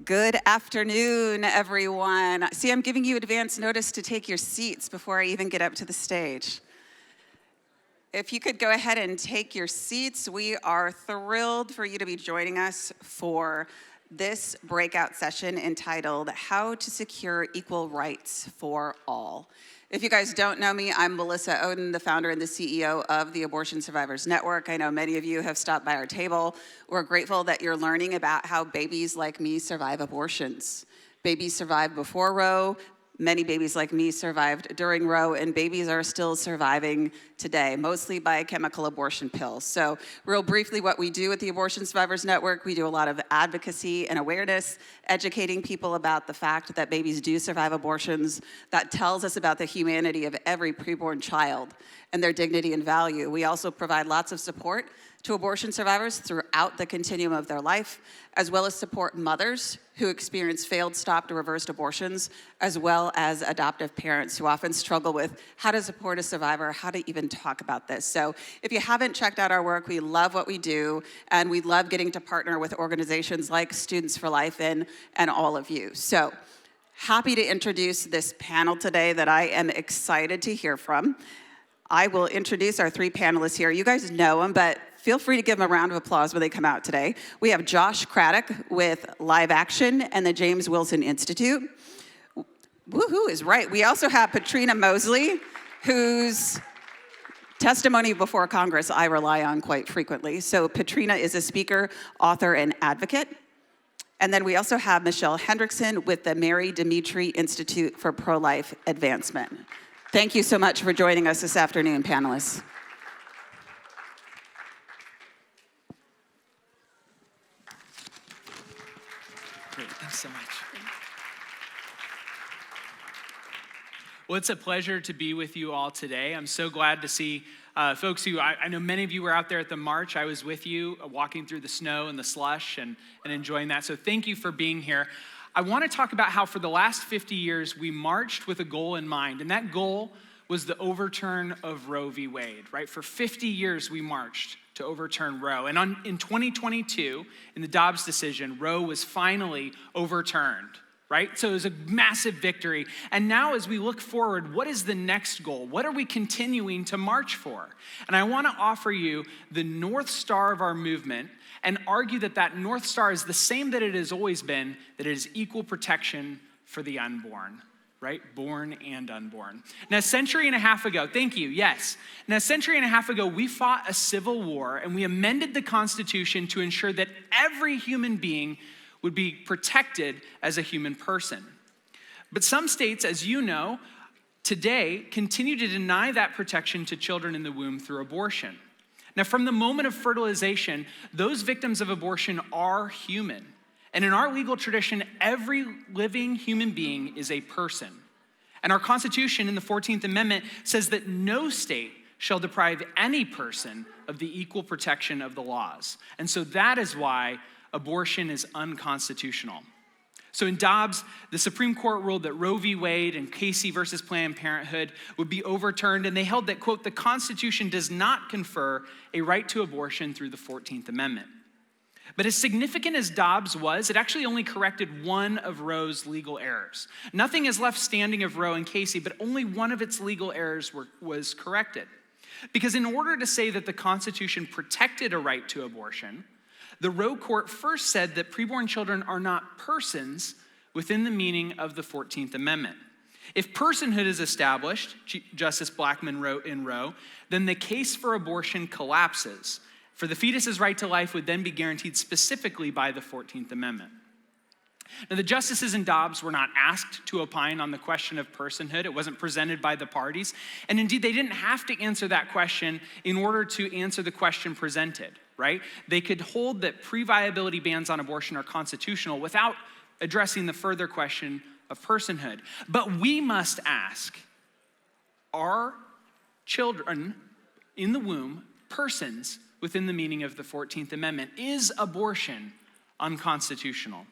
Good afternoon, everyone. See, I'm giving you advance notice to take your seats before I even get up to the stage. If you could go ahead and take your seats, we are thrilled for you to be joining us for this breakout session entitled How to Secure Equal Rights for All. If you guys don't know me, I'm Melissa Oden, the founder and the CEO of the Abortion Survivors Network. I know many of you have stopped by our table. We're grateful that you're learning about how babies like me survive abortions. Babies survived before Roe. Many babies like me survived during Roe, and babies are still surviving today, mostly by chemical abortion pills. So real briefly, what we do at the Abortion Survivors Network, we do a lot of advocacy and awareness, educating people about the fact that babies do survive abortions. That tells us about the humanity of every preborn child and their dignity and value. We also provide lots of support to abortion survivors throughout the continuum of their life, as well as support mothers who experience failed, stopped, or reversed abortions, as well as adoptive parents who often struggle with how to support a survivor, how to even talk about this. So if you haven't checked out our work, we love what we do, and we love getting to partner with organizations like Students for Life and all of you. So happy to introduce this panel today that I am excited to hear from. I will introduce our three panelists here. You guys know them, but feel free to give them a round of applause when they come out today. We have Josh Craddock with Live Action and the James Wilson Institute. Woohoo is right. We also have Patrina Mosley, whose testimony before Congress I rely on quite frequently. So Patrina is a speaker, author, and advocate. And then we also have Michelle Hendrickson with the Mary Dimitri Institute for Pro-Life Advancement. Thank you so much for joining us this afternoon, panelists. Great, thanks so much. Well, it's a pleasure to be with you all today. I'm so glad to see folks who, I know many of you were out there at the march. I was with you walking through the snow and the slush and enjoying that. So thank you for being here. I want to talk about how for the last 50 years, we marched with a goal in mind. And that goal was the overturn of Roe v. Wade, right? For 50 years, we marched to overturn Roe. And in 2022, in the Dobbs decision, Roe was finally overturned, right? So it was a massive victory. And now as we look forward, what is the next goal? What are we continuing to march for? And I want to offer you the North Star of our movement and argue that that North Star is the same that it has always been, that it is equal protection for the unborn, right? Born and unborn. Now, a century and a half ago, thank you, yes. Now, a century and a half ago, we fought a civil war and we amended the Constitution to ensure that every human being would be protected as a human person. But some states, as you know, today continue to deny that protection to children in the womb through abortion. Now, from the moment of fertilization, those victims of abortion are human. And in our legal tradition, every living human being is a person. And our Constitution in the 14th Amendment says that no state shall deprive any person of the equal protection of the laws. And so that is why abortion is unconstitutional. So in Dobbs, the Supreme Court ruled that Roe v. Wade and Casey versus Planned Parenthood would be overturned, and they held that, quote, the Constitution does not confer a right to abortion through the 14th Amendment. But as significant as Dobbs was, it actually only corrected one of Roe's legal errors. Nothing is left standing of Roe and Casey, but only one of its legal errors was corrected. Because in order to say that the Constitution protected a right to abortion, the Roe court first said that preborn children are not persons within the meaning of the 14th Amendment. If personhood is established, Justice Blackmun wrote in Roe, then the case for abortion collapses. For the fetus's right to life would then be guaranteed specifically by the 14th Amendment. Now, the justices in Dobbs were not asked to opine on the question of personhood. It wasn't presented by the parties. And indeed, they didn't have to answer that question in order to answer the question presented, right? They could hold that pre-viability bans on abortion are constitutional without addressing the further question of personhood. But we must ask, are children in the womb persons within the meaning of the 14th Amendment? Is abortion unconstitutional?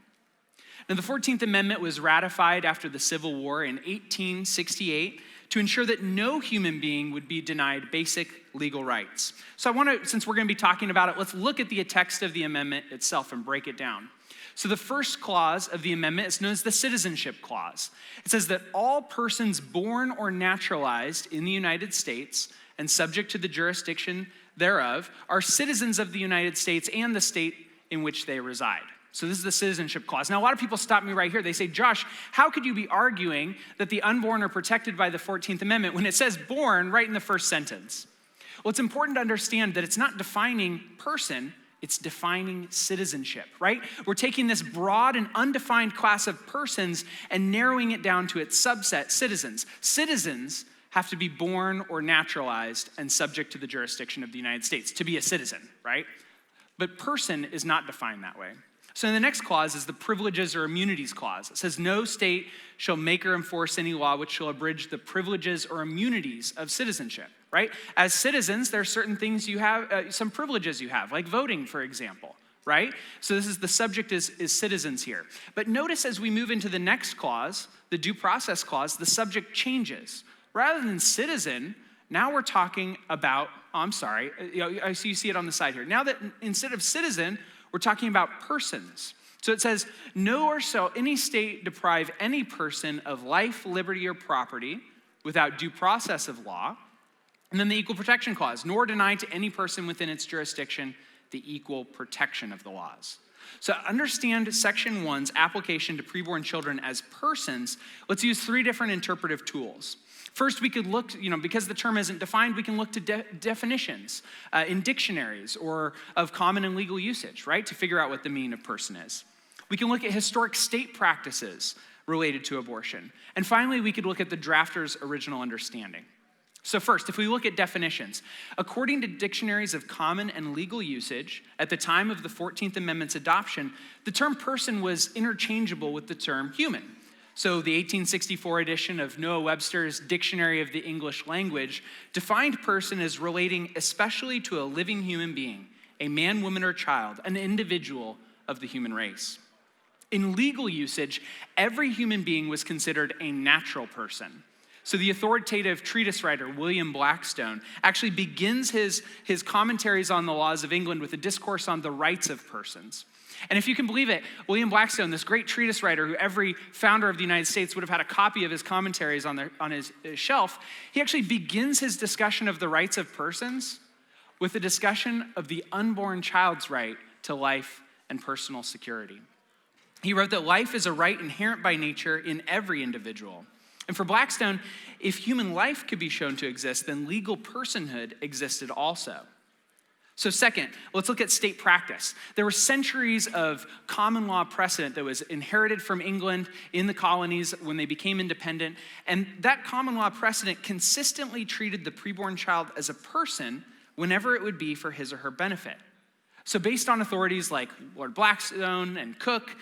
Now, the 14th Amendment was ratified after the Civil War in 1868 to ensure that no human being would be denied basic legal rights. So I want to, since we're going to be talking about it, let's look at the text of the amendment itself and break it down. So the first clause of the amendment is known as the citizenship clause. It says that all persons born or naturalized in the United States and subject to the jurisdiction thereof are citizens of the United States and the state in which they reside. So this is the citizenship clause. Now, a lot of people stop me right here. They say, Josh, how could you be arguing that the unborn are protected by the 14th Amendment when it says born right in the first sentence? Well, it's important to understand that it's not defining person, it's defining citizenship, right? We're taking this broad and undefined class of persons and narrowing it down to its subset, citizens. Citizens have to be born or naturalized and subject to the jurisdiction of the United States to be a citizen, right? But person is not defined that way. So the next clause is the privileges or immunities clause. It says, no state shall make or enforce any law which shall abridge the privileges or immunities of citizenship, right? As citizens, there are certain things you have, some privileges you have, like voting, for example, right? So this is the subject is citizens here. But notice as we move into the next clause, the due process clause, the subject changes. Rather than citizen, now we're talking about, I see you see it on the side here. Now that instead of citizen, we're talking about persons. So it says, nor shall any state deprive any person of life, liberty, or property without due process of law. And then the equal protection clause, nor deny to any person within its jurisdiction the equal protection of the laws. So understand section 1's application to preborn children as persons. Let's use 3 different interpretive tools. First, we could look, because the term isn't defined, we can look to definitions in dictionaries or of common and legal usage, right, to figure out what the meaning of person is. We can look at historic state practices related to abortion. And finally, we could look at the drafter's original understanding. So first, if we look at definitions, according to dictionaries of common and legal usage, at the time of the 14th Amendment's adoption, the term person was interchangeable with the term human. So the 1864 edition of Noah Webster's Dictionary of the English Language defined person as relating especially to a living human being, a man, woman, or child, an individual of the human race. In legal usage, every human being was considered a natural person. So the authoritative treatise writer, William Blackstone, actually begins his commentaries on the laws of England with a discourse on the rights of persons. And if you can believe it, William Blackstone, this great treatise writer who every founder of the United States would have had a copy of his commentaries on his shelf, he actually begins his discussion of the rights of persons with a discussion of the unborn child's right to life and personal security. He wrote that life is a right inherent by nature in every individual. And for Blackstone, if human life could be shown to exist, then legal personhood existed also. So second, let's look at state practice. There were centuries of common law precedent that was inherited from England in the colonies when they became independent. And that common law precedent consistently treated the preborn child as a person whenever it would be for his or her benefit. So based on authorities like Lord Blackstone and Cook,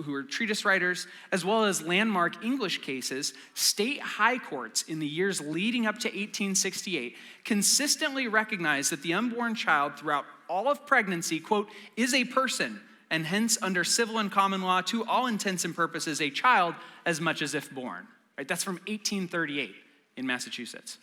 who were treatise writers, as well as landmark English cases, state high courts in the years leading up to 1868 consistently recognized that the unborn child throughout all of pregnancy, quote, is a person, and hence under civil and common law, to all intents and purposes, a child as much as if born. Right? That's from 1838 in Massachusetts.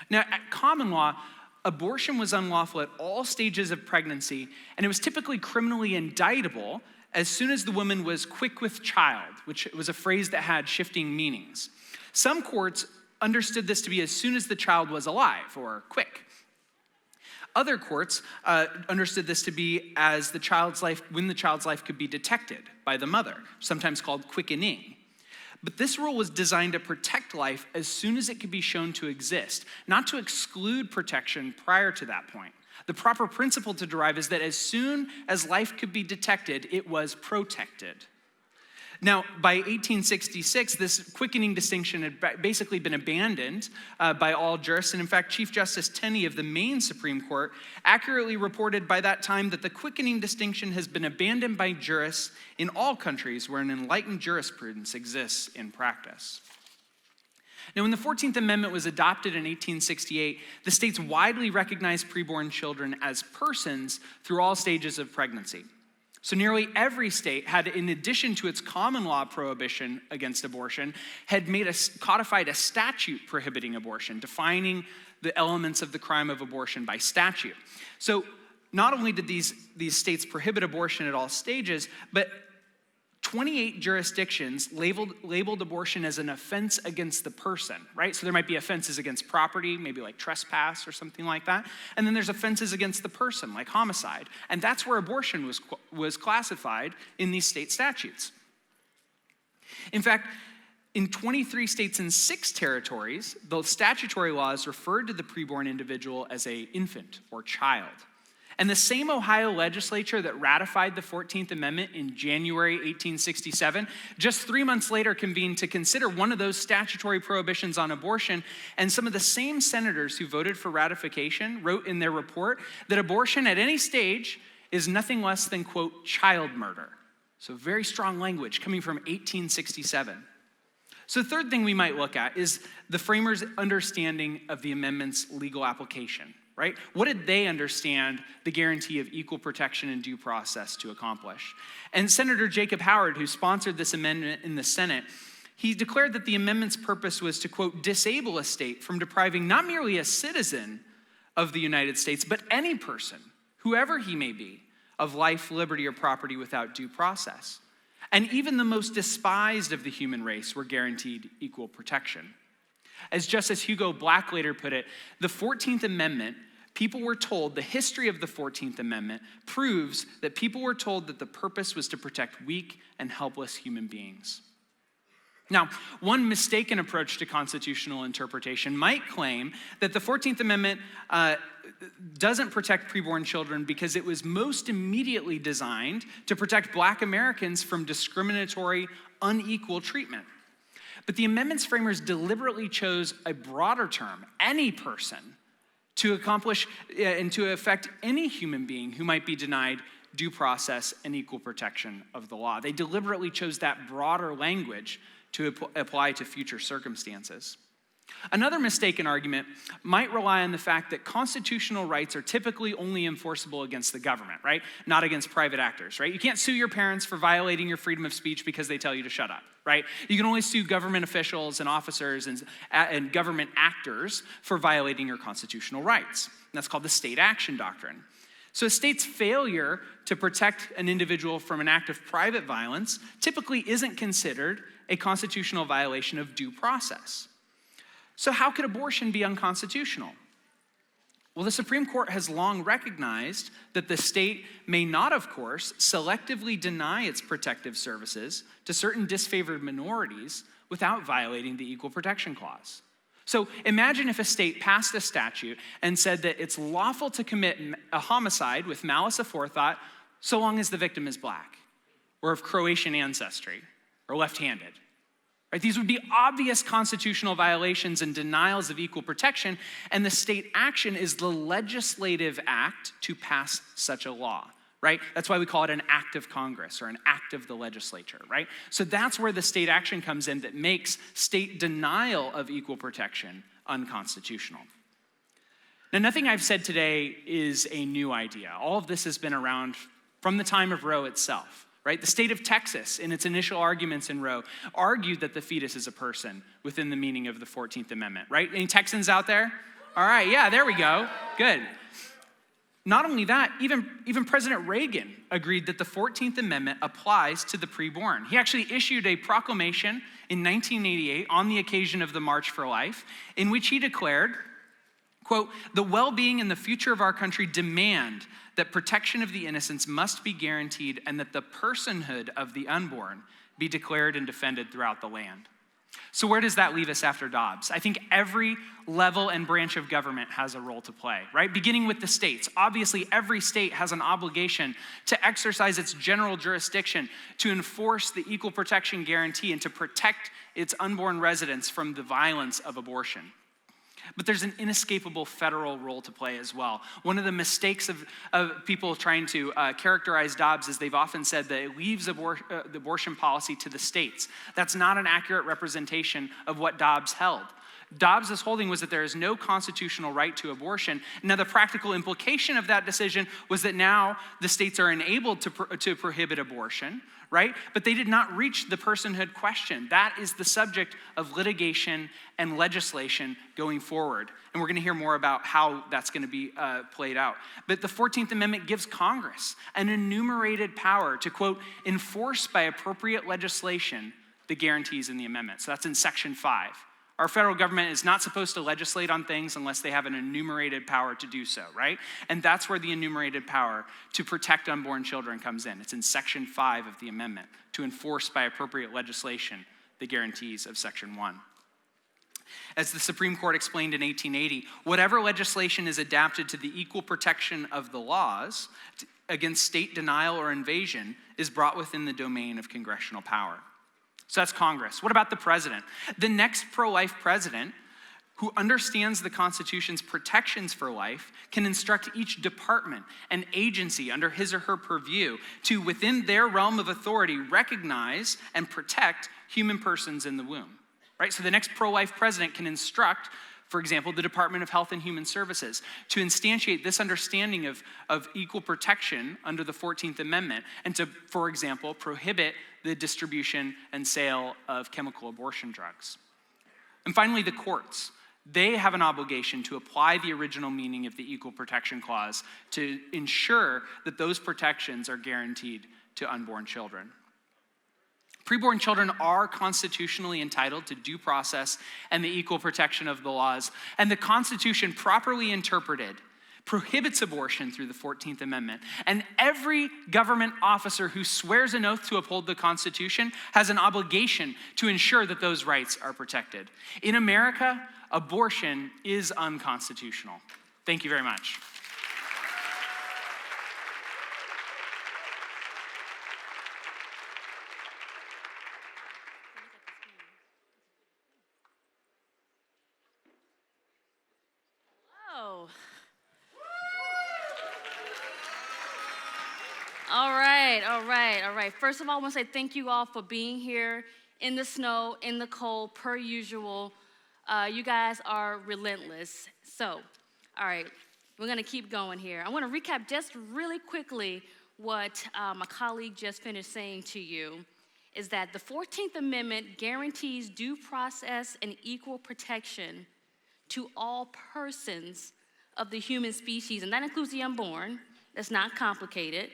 Now, at common law, abortion was unlawful at all stages of pregnancy, and it was typically criminally indictable as soon as the woman was quick with child, which was a phrase that had shifting meanings. Some courts understood this to be as soon as the child was alive or quick. Other courts understood this to be as when the child's life could be detected by the mother, sometimes called quickening. But this rule was designed to protect life as soon as it could be shown to exist, not to exclude protection prior to that point. The proper principle to derive is that as soon as life could be detected, it was protected. Now, by 1866, this quickening distinction had basically been abandoned by all jurists. And in fact, Chief Justice Tenney of the Maine Supreme Court accurately reported by that time that the quickening distinction has been abandoned by jurists in all countries where an enlightened jurisprudence exists in practice. Now, when the 14th Amendment was adopted in 1868, the states widely recognized preborn children as persons through all stages of pregnancy. So nearly every state had, in addition to its common law prohibition against abortion, had codified a statute prohibiting abortion, defining the elements of the crime of abortion by statute. So not only did these states prohibit abortion at all stages, but 28 jurisdictions labeled abortion as an offense against the person, right? So there might be offenses against property, maybe like trespass or something like that. And then there's offenses against the person, like homicide. And that's where abortion was classified in these state statutes. In fact, in 23 states and 6 territories, the statutory laws referred to the preborn individual as an infant or child. And the same Ohio legislature that ratified the 14th Amendment in January 1867, just 3 months later convened to consider one of those statutory prohibitions on abortion. And some of the same senators who voted for ratification wrote in their report that abortion at any stage is nothing less than, quote, child murder. So very strong language coming from 1867. So the third thing we might look at is the framers' understanding of the amendment's legal application, right? What did they understand the guarantee of equal protection and due process to accomplish? And Senator Jacob Howard, who sponsored this amendment in the Senate, he declared that the amendment's purpose was to, quote, disable a state from depriving not merely a citizen of the United States, but any person, whoever he may be, of life, liberty, or property without due process. And even the most despised of the human race were guaranteed equal protection. As Justice Hugo Black later put it, the 14th Amendment, people were told, the history of the 14th Amendment proves that people were told that the purpose was to protect weak and helpless human beings. Now, one mistaken approach to constitutional interpretation might claim that the 14th Amendment doesn't protect preborn children because it was most immediately designed to protect Black Americans from discriminatory, unequal treatment. But the amendment's framers deliberately chose a broader term, any person, to accomplish and to affect any human being who might be denied due process and equal protection of the law. They deliberately chose that broader language to apply to future circumstances. Another mistaken argument might rely on the fact that constitutional rights are typically only enforceable against the government, right? Not against private actors, right? You can't sue your parents for violating your freedom of speech because they tell you to shut up, right? You can only sue government officials and officers and government actors for violating your constitutional rights. And that's called the state action doctrine. So a state's failure to protect an individual from an act of private violence typically isn't considered a constitutional violation of due process. So how could abortion be unconstitutional? Well, the Supreme Court has long recognized that the state may not, of course, selectively deny its protective services to certain disfavored minorities without violating the Equal Protection Clause. So imagine if a state passed a statute and said that it's lawful to commit a homicide with malice aforethought so long as the victim is Black or of Croatian ancestry or left-handed. Right? These would be obvious constitutional violations and denials of equal protection, and the state action is the legislative act to pass such a law, right? That's why we call it an act of Congress or an act of the legislature, right? So that's where the state action comes in that makes state denial of equal protection unconstitutional. Now, nothing I've said today is a new idea. All of this has been around from the time of Roe itself. Right? The state of Texas, in its initial arguments in Roe, argued that the fetus is a person within the meaning of the 14th Amendment, right? Any Texans out there? All right, yeah, there we go. Good. Not only that, even President Reagan agreed that the 14th Amendment applies to the preborn. He actually issued a proclamation in 1988 on the occasion of the March for Life, in which he declared, quote, "The well-being and the future of our country demand that protection of the innocents must be guaranteed and that the personhood of the unborn be declared and defended throughout the land." So where does that leave us after Dobbs? I think every level and branch of government has a role to play, right? Beginning with the states. Obviously, every state has an obligation to exercise its general jurisdiction to enforce the equal protection guarantee and to protect its unborn residents from the violence of abortion. But there's an inescapable federal role to play as well. One of the mistakes of people trying to characterize Dobbs is they've often said that it leaves the abortion policy to the states. That's not an accurate representation of what Dobbs held. Dobbs' holding was that there is no constitutional right to abortion. Now, the practical implication of that decision was that now the states are enabled to prohibit abortion, right? But they did not reach the personhood question. That is the subject of litigation and legislation going forward. And we're going to hear more about how that's going to be played out. But the 14th Amendment gives Congress an enumerated power to, quote, enforce by appropriate legislation the guarantees in the amendment. So that's in Section 5. Our federal government is not supposed to legislate on things unless they have an enumerated power to do so, right? And that's where the enumerated power to protect unborn children comes in. It's in Section 5 of the amendment, to enforce by appropriate legislation the guarantees of Section 1. As the Supreme Court explained in 1880, whatever legislation is adapted to the equal protection of the laws against state denial or invasion is brought within the domain of congressional power. So that's Congress. What about the president? The next pro-life president, who understands the Constitution's protections for life, can instruct each department and agency under his or her purview to, within their realm of authority, recognize and protect human persons in the womb, right? So the next pro-life president can instruct, for example, the Department of Health and Human Services to instantiate this understanding of equal protection under the 14th Amendment and to, for example, prohibit the distribution and sale of chemical abortion drugs. And finally, the courts. They have an obligation to apply the original meaning of the Equal Protection Clause to ensure that those protections are guaranteed to unborn children. Preborn children are constitutionally entitled to due process and the equal protection of the laws, and the Constitution, properly interpreted, prohibits abortion through the 14th Amendment. And every government officer who swears an oath to uphold the Constitution has an obligation to ensure that those rights are protected. In America, abortion is unconstitutional. Thank you very much. All right. First of all, I want to say thank you all for being here in the snow, in the cold, per usual. You guys are relentless. So, all right, we're going to keep going here. I want to recap just really quickly what my colleague just finished saying to you, is that the 14th Amendment guarantees due process and equal protection to all persons of the human species, and that includes the unborn. That's not complicated.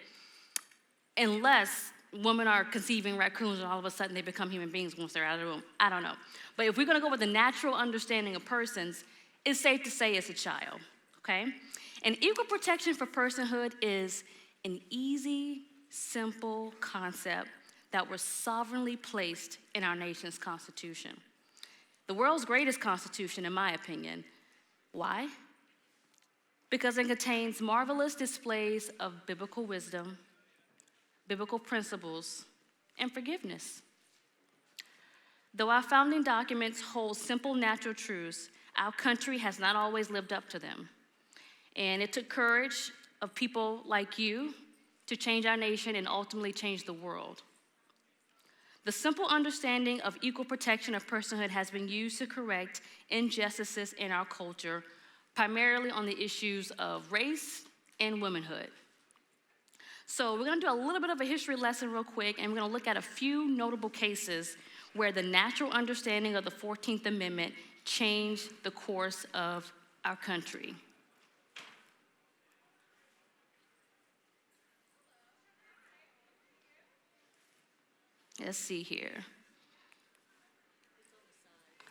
Unless women are conceiving raccoons and all of a sudden they become human beings once they're out of the womb. I don't know. But if we're going to go with the natural understanding of persons, it's safe to say it's a child, okay? And equal protection for personhood is an easy, simple concept that was sovereignly placed in our nation's Constitution. The world's greatest Constitution, in my opinion. Why? Because it contains marvelous displays of biblical wisdom, biblical principles, and forgiveness. Though our founding documents hold simple natural truths, our country has not always lived up to them. And it took courage of people like you to change our nation and ultimately change the world. The simple understanding of equal protection of personhood has been used to correct injustices in our culture, primarily on the issues of race and womanhood. So we're going to do a little bit of a history lesson real quick, and we're going to look at a few notable cases where the natural understanding of the 14th Amendment changed the course of our country. Let's see here.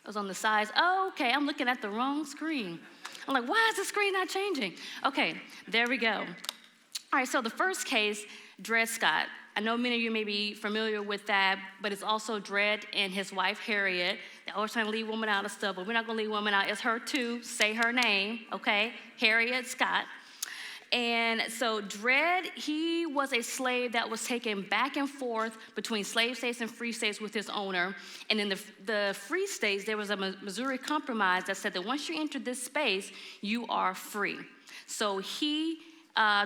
It was on the sides. Oh, okay, I'm looking at the wrong screen. I'm like, why is the screen not changing? Okay, there we go. All right, so the first case, Dred Scott. I know many of you may be familiar with that, but it's also Dred and his wife, Harriet. They're always trying to leave women out of stuff, but we're not going to leave women out. It's her too. Say her name, okay? Harriet Scott. And so Dred, he was a slave that was taken back and forth between slave states and free states with his owner. And in the free states, there was a Missouri Compromise that said that once you enter this space, you are free. So he,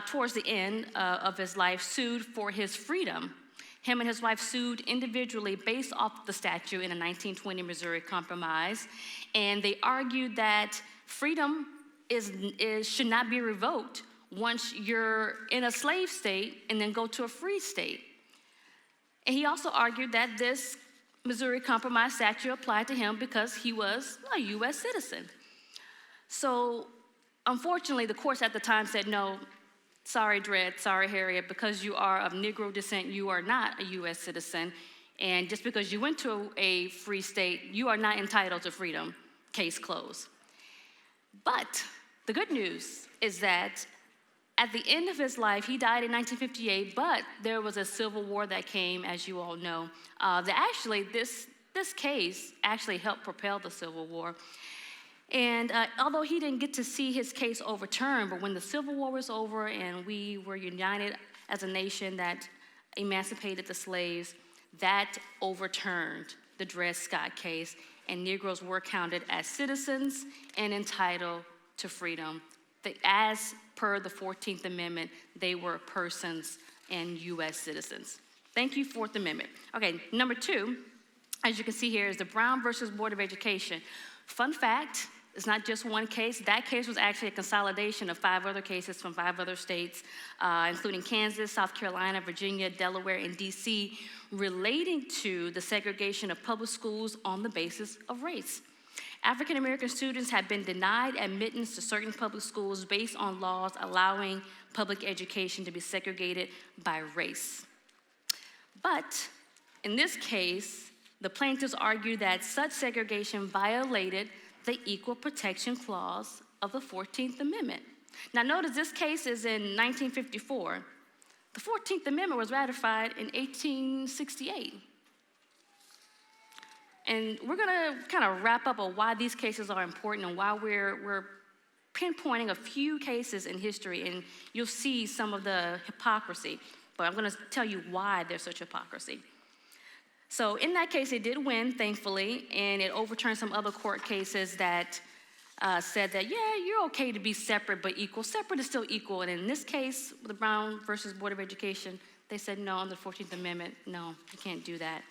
towards the end of his life, sued for his freedom. Him and his wife sued individually based off the statute in a 1920 Missouri Compromise. And they argued that freedom should not be revoked once you're in a slave state and then go to a free state. And he also argued that this Missouri Compromise statute applied to him because he was a U.S. citizen. So, unfortunately, the courts at the time said, no, sorry, Dred, sorry, Harriet, because you are of Negro descent, you are not a U.S. citizen. And just because you went to a free state, you are not entitled to freedom. Case closed. But the good news is that at the end of his life, he died in 1958, but there was a civil war that came, as you all know. This case actually helped propel the Civil War. And although he didn't get to see his case overturned, but when the Civil War was over and we were united as a nation that emancipated the slaves, that overturned the Dred Scott case, and Negroes were counted as citizens and entitled to freedom. As per the 14th Amendment, they were persons and U.S. citizens. Thank you, Fourth Amendment. Okay, number 2, as you can see here, is the Brown versus Board of Education. Fun fact, it's not just one case. That case was actually a consolidation of 5 other cases from 5 other states, including Kansas, South Carolina, Virginia, Delaware, and D.C., relating to the segregation of public schools on the basis of race. African American students have been denied admittance to certain public schools based on laws allowing public education to be segregated by race. But in this case, the plaintiffs argued that such segregation violated the Equal Protection Clause of the 14th Amendment. Now notice this case is in 1954. The 14th Amendment was ratified in 1868. And we're gonna kind of wrap up on why these cases are important and why we're pinpointing a few cases in history, and you'll see some of the hypocrisy, but I'm gonna tell you why there's such hypocrisy. So in that case, it did win, thankfully, and it overturned some other court cases that said that, yeah, you're okay to be separate but equal. Separate is still equal, and in this case, the Brown versus Board of Education, they said no, under the 14th Amendment, no, you can't do that.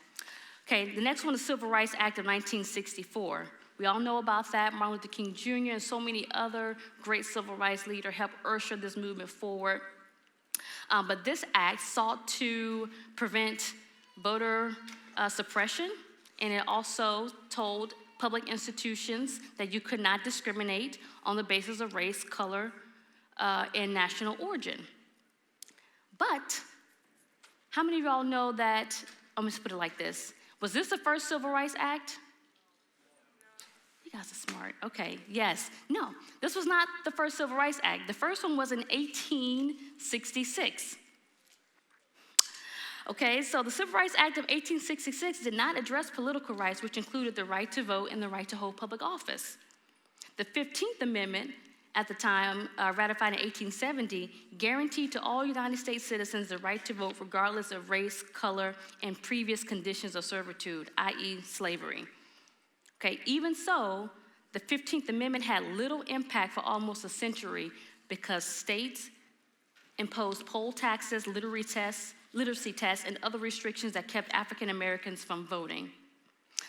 Okay, the next one is the Civil Rights Act of 1964. We all know about that. Martin Luther King Jr. and so many other great civil rights leaders helped usher this movement forward. But this act sought to prevent voter suppression, and it also told public institutions that you could not discriminate on the basis of race, color, and national origin. But how many of y'all know that, I'm gonna put it like this, was this the first Civil Rights Act? You guys are smart. Okay, yes. No, this was not the first Civil Rights Act. The first one was in 1866. Okay, so the Civil Rights Act of 1866 did not address political rights, which included the right to vote and the right to hold public office. The 15th Amendment, at the time, ratified in 1870, guaranteed to all United States citizens the right to vote regardless of race, color, and previous conditions of servitude, i.e. slavery. Okay, even so, the 15th Amendment had little impact for almost a century because states imposed poll taxes, literacy tests, and other restrictions that kept African Americans from voting.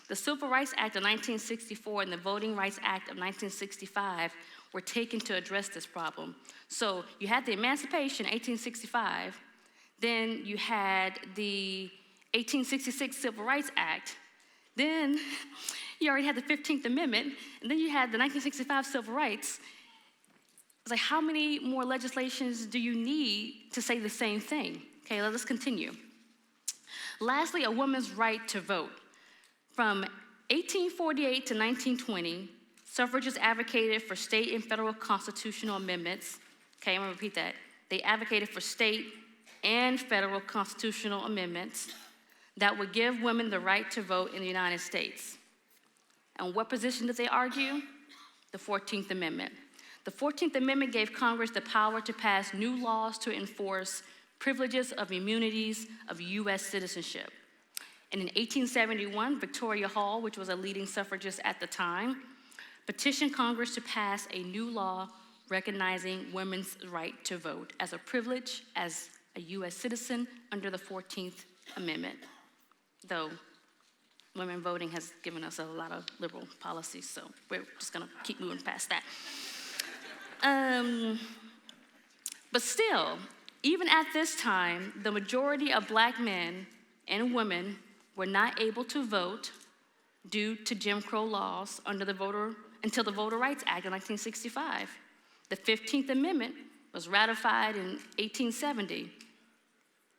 The Civil Rights Act of 1964 and the Voting Rights Act of 1965 were taken to address this problem. So you had the Emancipation, 1865, then you had the 1866 Civil Rights Act, then you already had the 15th Amendment, and then you had the 1965 Civil Rights. It's like, how many more legislations do you need to say the same thing? Okay, let's continue. Lastly, a woman's right to vote. From 1848 to 1920, suffragists advocated for state and federal constitutional amendments. Okay, I'm gonna repeat that. They advocated for state and federal constitutional amendments that would give women the right to vote in the United States. And what position did they argue? The 14th Amendment. The 14th Amendment gave Congress the power to pass new laws to enforce privileges of immunities of U.S. citizenship. And in 1871, Victoria Hall, which was a leading suffragist at the time, petitioned Congress to pass a new law recognizing women's right to vote as a privilege as a U.S. citizen under the 14th Amendment. Though women voting has given us a lot of liberal policies, so we're just gonna keep moving past that. But still, even at this time, the majority of black men and women were not able to vote due to Jim Crow laws until the Voter Rights Act of 1965. The 15th Amendment was ratified in 1870,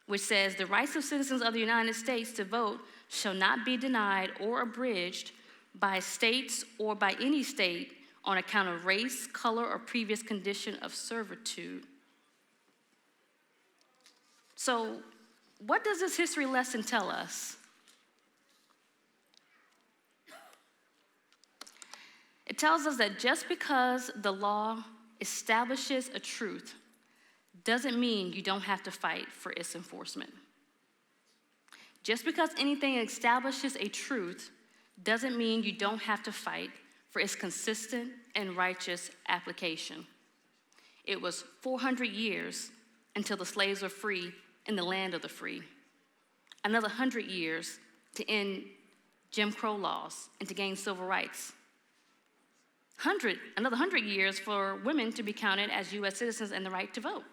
which says the rights of citizens of the United States to vote shall not be denied or abridged by states or by any state on account of race, color, or previous condition of servitude. So, what does this history lesson tell us? It tells us that just because the law establishes a truth doesn't mean you don't have to fight for its enforcement. Just because anything establishes a truth doesn't mean you don't have to fight for its consistent and righteous application. It was 400 years until the slaves were free in the land of the free. Another 100 years to end Jim Crow laws and to gain civil rights. Another 100 years for women to be counted as U.S. citizens and the right to vote.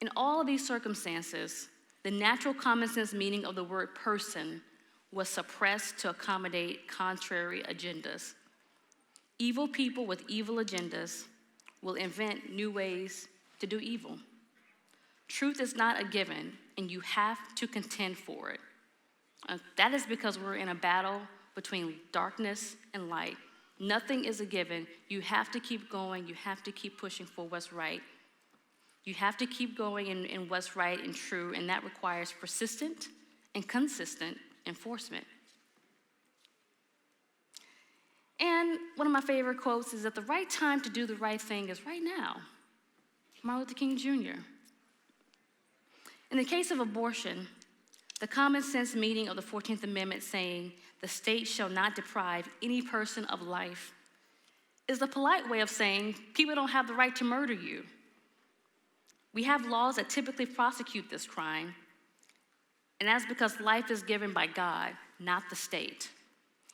In all of these circumstances, the natural common sense meaning of the word person was suppressed to accommodate contrary agendas. Evil people with evil agendas will invent new ways to do evil. Truth is not a given, and you have to contend for it. That is because we're in a battle between darkness and light. Nothing is a given. You have to keep going. You have to keep pushing for what's right. You have to keep going in what's right and true, and that requires persistent and consistent enforcement. And one of my favorite quotes is that the right time to do the right thing is right now. Martin Luther King Jr. In the case of abortion, the common sense meaning of the 14th Amendment saying the state shall not deprive any person of life is the polite way of saying people don't have the right to murder you. We have laws that typically prosecute this crime, and that's because life is given by God, not the state.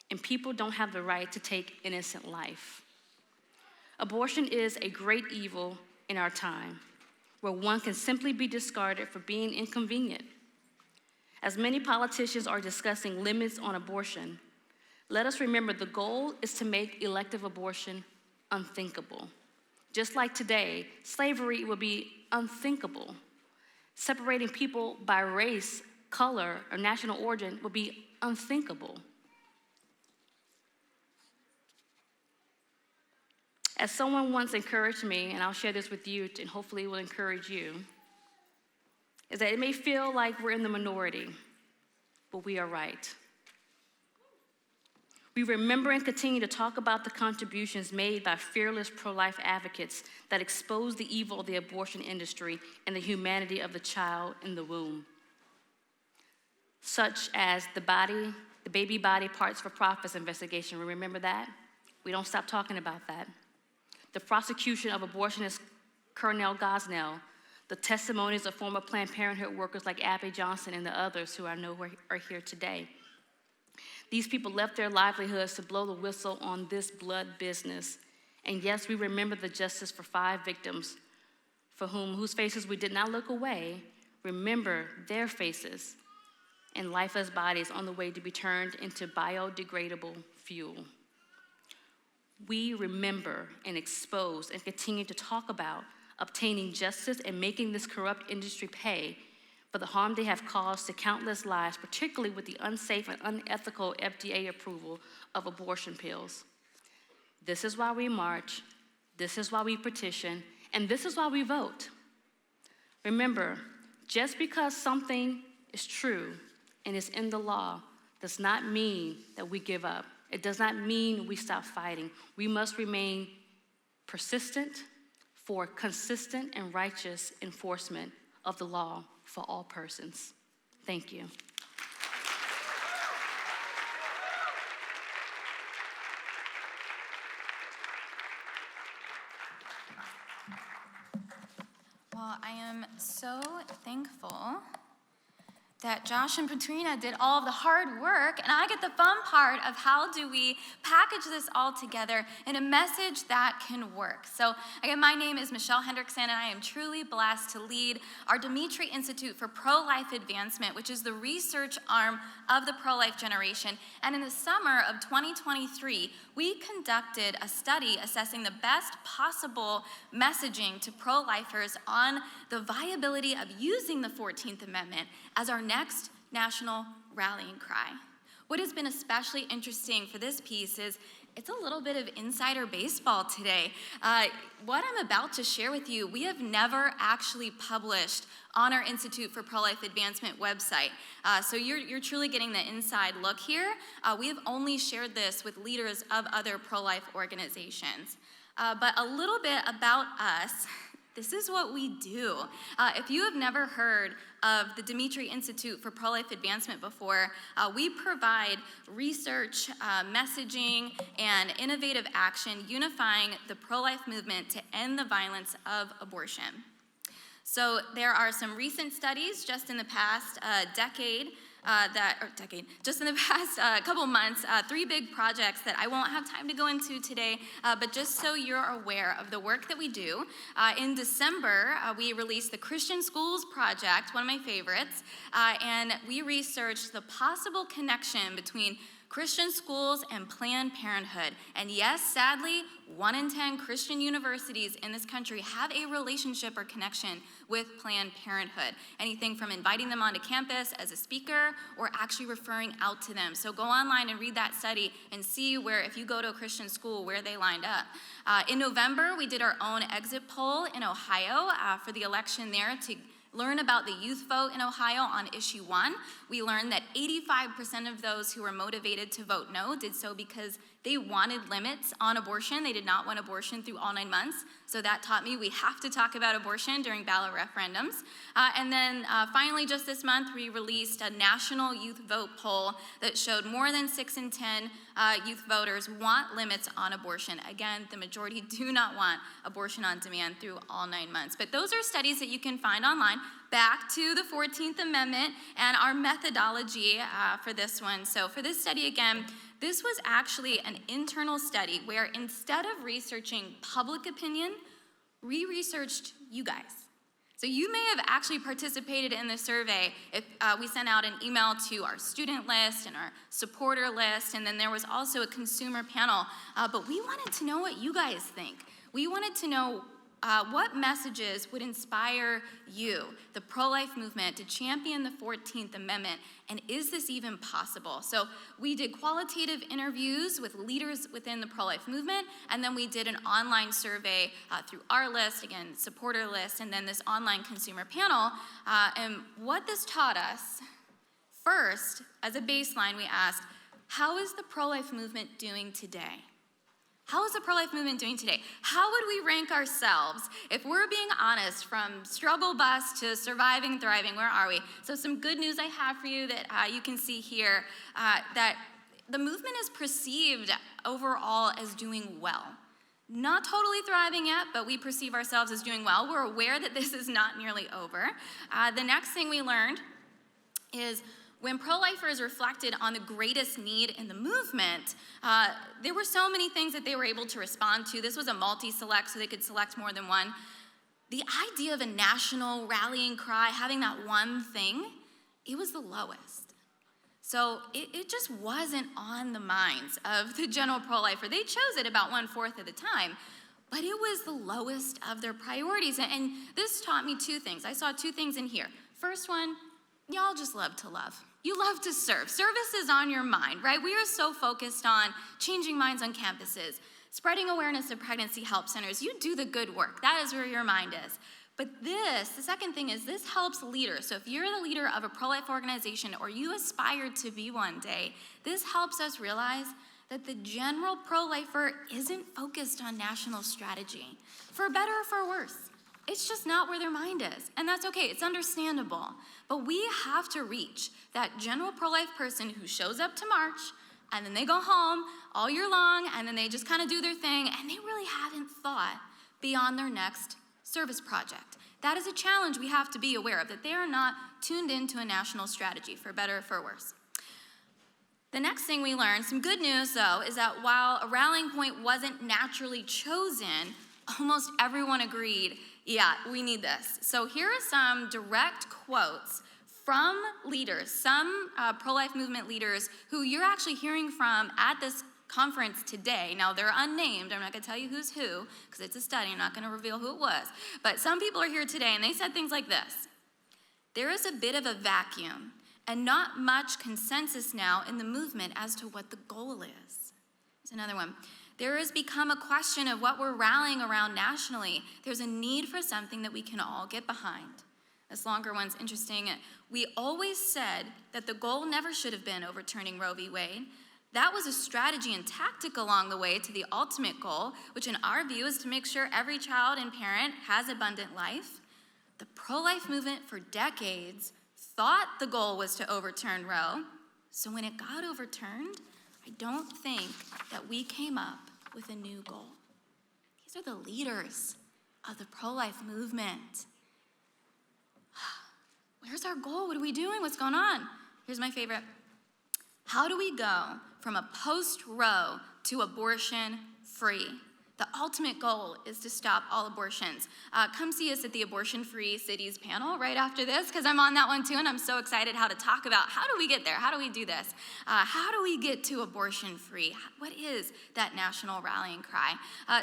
And people don't have the right to take innocent life. Abortion is a great evil in our time, where one can simply be discarded for being inconvenient. As many politicians are discussing limits on abortion, let us remember the goal is to make elective abortion unthinkable. Just like today, slavery would be unthinkable. Separating people by race, color, or national origin would be unthinkable. As someone once encouraged me, and I'll share this with you, and hopefully it will encourage you, is that it may feel like we're in the minority, but we are right. We remember and continue to talk about the contributions made by fearless pro-life advocates that expose the evil of the abortion industry and the humanity of the child in the womb, such as the baby body parts for profits investigation. Remember that? We don't stop talking about that. The prosecution of abortionist Cornell Gosnell, the testimonies of former Planned Parenthood workers like Abby Johnson and the others who I know are here today. These people left their livelihoods to blow the whistle on this blood business. And yes, we remember the justice for 5 victims whose faces we did not look away. Remember their faces and lifeless bodies on the way to be turned into biodegradable fuel. We remember and expose and continue to talk about obtaining justice and making this corrupt industry pay for the harm they have caused to countless lives, particularly with the unsafe and unethical FDA approval of abortion pills. This is why we march, this is why we petition, and this is why we vote. Remember, just because something is true and is in the law does not mean that we give up. It does not mean we stop fighting. We must remain persistent for consistent and righteous enforcement of the law for all persons. Thank you. Well, I am so thankful that Josh and Patrina did all of the hard work, and I get the fun part of how do we package this all together in a message that can work. So again, my name is Michelle Hendrickson, and I am truly blessed to lead our Dimitri Institute for Pro-Life Advancement, which is the research arm of the pro-life generation. And in the summer of 2023, we conducted a study assessing the best possible messaging to pro-lifers on the viability of using the 14th Amendment as our next national rallying cry. What has been especially interesting for this piece is it's a little bit of insider baseball today. What I'm about to share with you, we have never actually published on our Institute for Pro-Life Advancement website. So you're truly getting the inside look here. We have only shared this with leaders of other pro-life organizations. But a little bit about us. This is what we do. If you have never heard of the Dimitri Institute for Pro-Life Advancement before, we provide research, messaging, and innovative action unifying the pro-life movement to end the violence of abortion. So there are some recent studies just in the past just in the past couple months, 3 big projects that I won't have time to go into today, but just so you're aware of the work that we do. In December, we released the Christian Schools Project, one of my favorites, and we researched the possible connection between Christian schools and Planned Parenthood. And yes, sadly, 1 in 10 Christian universities in this country have a relationship or connection with Planned Parenthood. Anything from inviting them onto campus as a speaker or actually referring out to them. So go online and read that study and see where, if you go to a Christian school, where they lined up. In November, we did our own exit poll in Ohio for the election there to learn about the youth vote in Ohio on issue 1. We learned that 85% of those who were motivated to vote no did so because they wanted limits on abortion. They did not want abortion through all 9 months. So that taught me we have to talk about abortion during ballot referendums. And then finally, just this month, we released a national youth vote poll that showed more than 6 in 10 youth voters want limits on abortion. Again, the majority do not want abortion on demand through all 9 months. But those are studies that you can find online. Back to the 14th Amendment and our methodology for this one. So for this study, again, this was actually an internal study where instead of researching public opinion, we researched you guys. So you may have actually participated in the survey if we sent out an email to our student list and our supporter list, and then there was also a consumer panel. But we wanted to know what you guys think. We wanted to know what messages would inspire you, the pro-life movement, to champion the 14th Amendment, and is this even possible? So we did qualitative interviews with leaders within the pro-life movement, and then we did an online survey through our list, again, supporter list, and then this online consumer panel. And what this taught us, first, as a baseline, we asked, how is the pro-life movement doing today? How is the pro-life movement doing today? How would we rank ourselves if we're being honest, from struggle bus to surviving and thriving? Where are we? So some good news I have for you that you can see here, that the movement is perceived overall as doing well. Not totally thriving yet, but we perceive ourselves as doing well. We're aware that this is not nearly over. The next thing we learned is when pro-lifers reflected on the greatest need in the movement, there were so many things that they were able to respond to. This was a multi-select, so they could select more than one. The idea of a national rallying cry, having that one thing, it was the lowest. So it just wasn't on the minds of the general pro-lifer. They chose it about 1/4 of the time, but it was the lowest of their priorities. And this taught me 2 things. I saw 2 things in here. First one, y'all just love to love. You love to serve. Service is on your mind, right? We are so focused on changing minds on campuses, spreading awareness of pregnancy help centers. You do the good work. That is where your mind is. But this, the second thing is this helps leaders. So if you're the leader of a pro-life organization or you aspire to be one day, this helps us realize that the general pro-lifer isn't focused on national strategy, for better or for worse. It's just not where their mind is. And that's okay, it's understandable. But we have to reach that general pro-life person who shows up to march, and then they go home all year long, and then they just kind of do their thing, and they really haven't thought beyond their next service project. That is a challenge we have to be aware of, that they are not tuned into a national strategy, for better or for worse. The next thing we learned, some good news though, is that while a rallying point wasn't naturally chosen, almost everyone agreed, yeah, we need this. So here are some direct quotes from leaders, some pro-life movement leaders who you're actually hearing from at this conference today. Now, they're unnamed. I'm not going to tell you who's who, because it's a study. I'm not going to reveal who it was. But some people are here today, and they said things like this. There is a bit of a vacuum and not much consensus now in the movement as to what the goal is. Here's another one. There has become a question of what we're rallying around nationally. There's a need for something that we can all get behind. This longer one's interesting. We always said that the goal never should have been overturning Roe v. Wade. That was a strategy and tactic along the way to the ultimate goal, which in our view is to make sure every child and parent has abundant life. The pro-life movement for decades thought the goal was to overturn Roe. So when it got overturned, I don't think that we came up with a new goal. These are the leaders of the pro-life movement. Where's our goal? What are we doing? What's going on? Here's my favorite. How do we go from a post-Roe to abortion-free? The ultimate goal is to stop all abortions. Come see us at the Abortion-Free Cities panel right after this, because I'm on that one too, and I'm so excited how to talk about how do we get there? How do we do this? How do we get to abortion-free? What is that national rallying cry?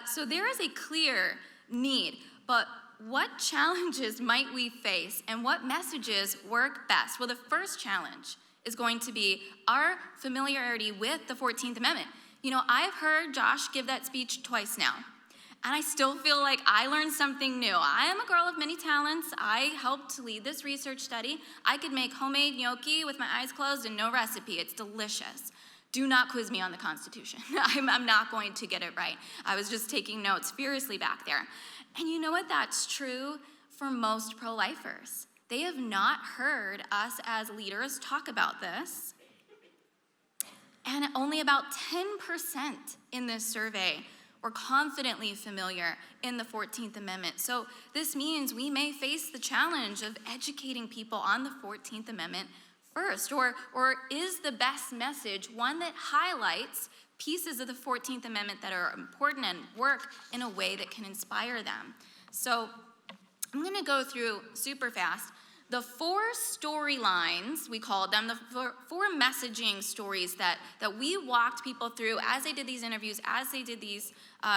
So there is a clear need, but what challenges might we face, and what messages work best? Well, the first challenge is going to be our familiarity with the 14th Amendment. You know, I've heard Josh give that speech twice now, and I still feel like I learned something new. I am a girl of many talents. I helped lead this research study. I could make homemade gnocchi with my eyes closed and no recipe. It's delicious. Do not quiz me on the Constitution. I'm not going to get it right. I was just taking notes furiously back there. And you know what? That's true for most pro-lifers. They have not heard us as leaders talk about this. And only about 10% in this survey were confidently familiar in the 14th Amendment. So this means we may face the challenge of educating people on the 14th Amendment first. Or is the best message one that highlights pieces of the 14th Amendment that are important and work in a way that can inspire them? So I'm going to go through super fast the 4 storylines, we called them, the four messaging stories that we walked people through as they did these interviews, as they did these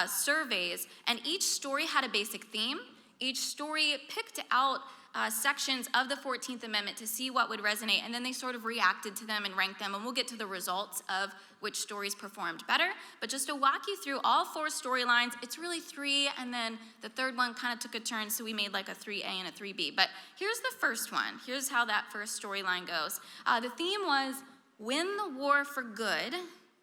surveys, and each story had a basic theme. Each story picked out sections of the 14th Amendment to see what would resonate, and then they sort of reacted to them and ranked them, and we'll get to the results of which stories performed better. But just to walk you through all 4 storylines, it's really 3, and then the third one kind of took a turn, so we made like a 3A and a 3B. But here's the first one. Here's how that first storyline goes. The theme was win the war for good,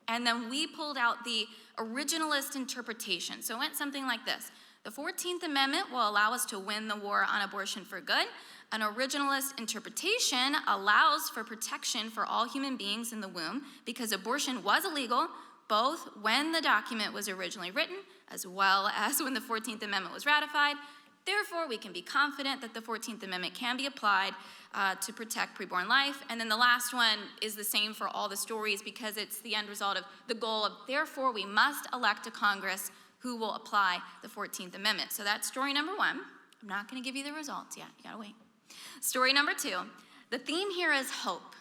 and then we pulled out the originalist interpretation. So it went something like this. The 14th Amendment will allow us to win the war on abortion for good. An originalist interpretation allows for protection for all human beings in the womb because abortion was illegal both when the document was originally written as well as when the 14th Amendment was ratified. Therefore, we can be confident that the 14th Amendment can be applied to protect preborn life. And then the last one is the same for all the stories because it's the end result of the goal of, therefore, we must elect a Congress who will apply the 14th Amendment. So that's story number 1. I'm not going to give you the results yet. You got to wait. Story number 2. The theme here is hope.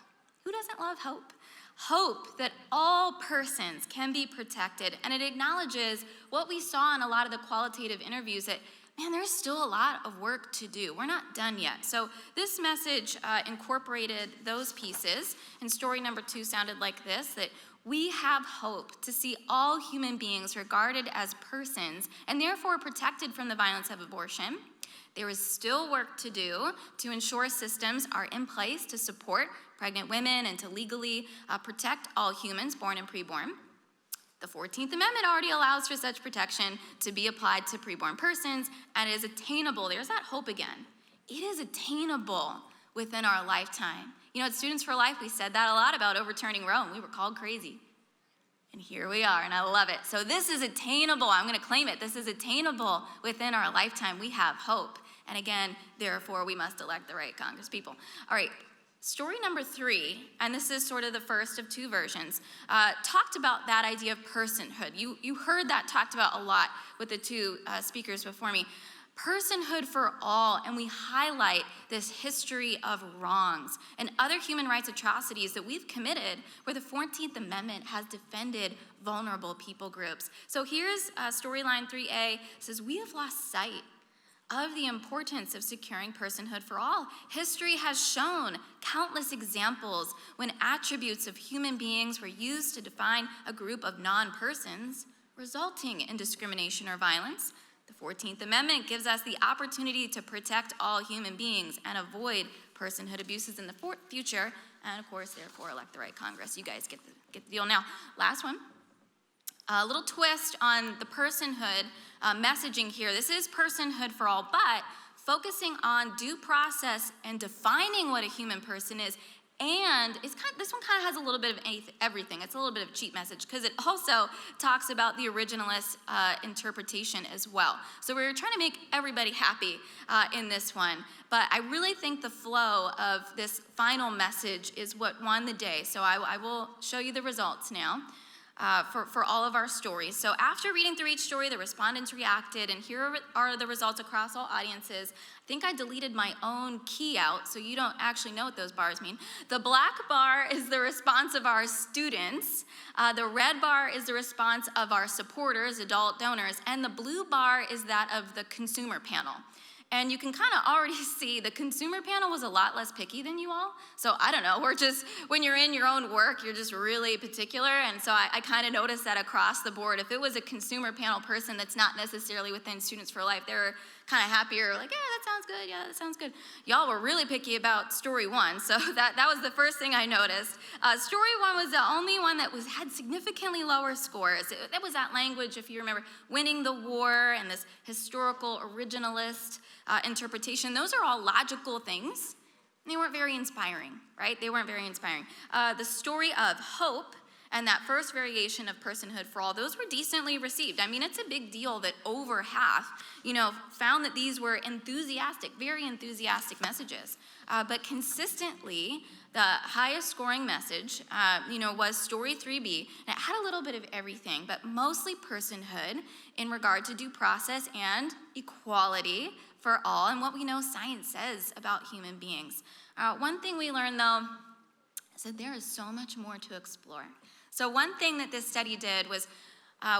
Who doesn't love hope? Hope that all persons can be protected. And it acknowledges what we saw in a lot of the qualitative interviews that, man, there's still a lot of work to do. We're not done yet. So this message incorporated those pieces. And story number 2 sounded like this, that we have hope to see all human beings regarded as persons and therefore protected from the violence of abortion. There is still work to do to ensure systems are in place to support pregnant women and to legally protect all humans born and preborn. The 14th Amendment already allows for such protection to be applied to preborn persons and is attainable. There's that hope again. It is attainable within our lifetime. You know, at Students for Life, we said that a lot about overturning Roe, and we were called crazy. And here we are, and I love it. So this is attainable. I'm going to claim it. This is attainable within our lifetime. We have hope. And again, therefore, we must elect the right congresspeople. All right. Story number 3, and this is sort of the first of 2 versions, talked about that idea of personhood. You heard that talked about a lot with the 2 speakers before me. Personhood for all, and we highlight this history of wrongs and other human rights atrocities that we've committed where the 14th Amendment has defended vulnerable people groups. So here's storyline 3A. It says, we have lost sight of the importance of securing personhood for all. History has shown countless examples when attributes of human beings were used to define a group of non-persons, resulting in discrimination or violence. The 14th Amendment gives us the opportunity to protect all human beings and avoid personhood abuses in the future, and of course, therefore, elect the right Congress. You guys get the deal. Now, last one. A little twist on the personhood messaging here. This is personhood for all, but focusing on due process and defining what a human person is. And this one kind of has a little bit of everything. It's a little bit of a cheat message because it also talks about the originalist interpretation as well. So we're trying to make everybody happy in this one. But I really think the flow of this final message is what won the day. So I will show you the results now. For all of our stories. So after reading through each story, the respondents reacted, and here are the results across all audiences. I think I deleted my own key out, so you don't actually know what those bars mean. The black bar is the response of our students. The red bar is the response of our supporters, adult donors, and the blue bar is that of the consumer panel. And you can kind of already see the consumer panel was a lot less picky than you all. So I don't know, when you're in your own work, you're just really particular. And so I kind of noticed that across the board. If it was a consumer panel person that's not necessarily within Students for Life, they were kind of happier, like, yeah, that sounds good, yeah, that sounds good. Y'all were really picky about story 1, so that was the first thing I noticed. Story 1 was the only one that had significantly lower scores. That was that language, if you remember, winning the war and this historical originalist interpretation. Those are all logical things. They weren't very inspiring, right? They weren't very inspiring. The story of hope and that first variation of personhood for all, those were decently received. I mean, it's a big deal that over half, found that these were enthusiastic, very enthusiastic messages. But consistently, the highest scoring message, was story 3B. And it had a little bit of everything, but mostly personhood in regard to due process and equality for all, and what we know science says about human beings. One thing we learned, though, is that there is so much more to explore. So one thing that this study did was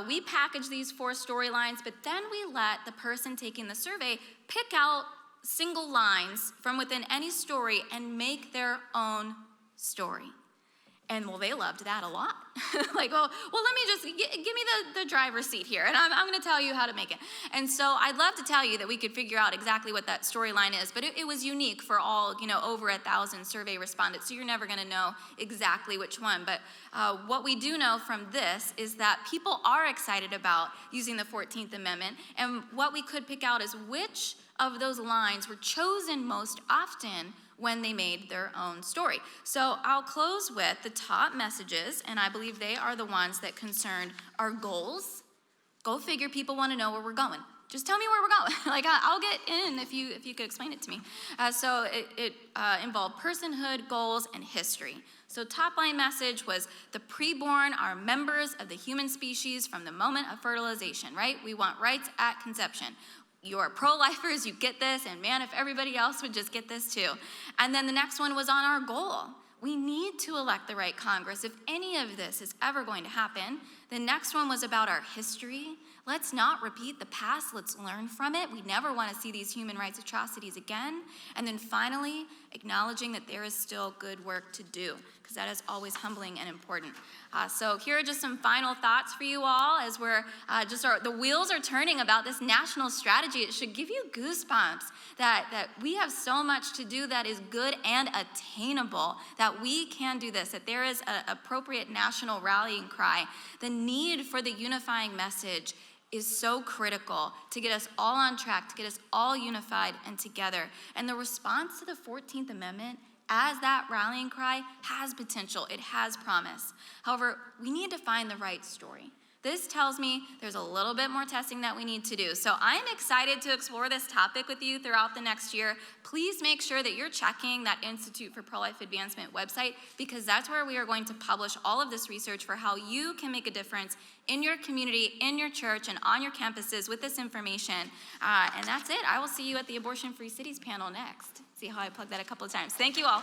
we packaged these 4 storylines, but then we let the person taking the survey pick out single lines from within any story and make their own story. And well, they loved that a lot. Like, well, let me just, give me the driver's seat here, and I'm going to tell you how to make it. And so I'd love to tell you that we could figure out exactly what that storyline is, but it was unique for all, over 1,000 survey respondents, so you're never going to know exactly which one. But what we do know from this is that people are excited about using the 14th Amendment, and what we could pick out is which of those lines were chosen most often when they made their own story. So I'll close with the top messages, and I believe they are the ones that concerned our goals. Go figure, people want to know where we're going. Just tell me where we're going. Like, I'll get in if you could explain it to me. So it involved personhood, goals, and history. So top line message was the preborn are members of the human species from the moment of fertilization, right? We want rights at conception. You're pro-lifers, you get this, and man, if everybody else would just get this too. And then the next one was on our goal. We need to elect the right Congress. If any of this is ever going to happen, the next one was about our history. Let's not repeat the past, let's learn from it. We never want to see these human rights atrocities again. And then finally, acknowledging that there is still good work to do, because that is always humbling and important. So here are just some final thoughts for you all as we're the wheels are turning about this national strategy. It should give you goosebumps that we have so much to do that is good and attainable, that we can do this, that there is an appropriate national rallying cry. The need for the unifying message is so critical to get us all on track, to get us all unified and together. And the response to the 14th Amendment as that rallying cry has potential, it has promise. However, we need to find the right story. This tells me there's a little bit more testing that we need to do. So I'm excited to explore this topic with you throughout the next year. Please make sure that you're checking that Institute for Pro-Life Advancement website, because that's where we are going to publish all of this research for how you can make a difference in your community, in your church, and on your campuses with this information. And that's it. I will see you at the Abortion Free Cities panel next. See how I plugged that a couple of times. Thank you all.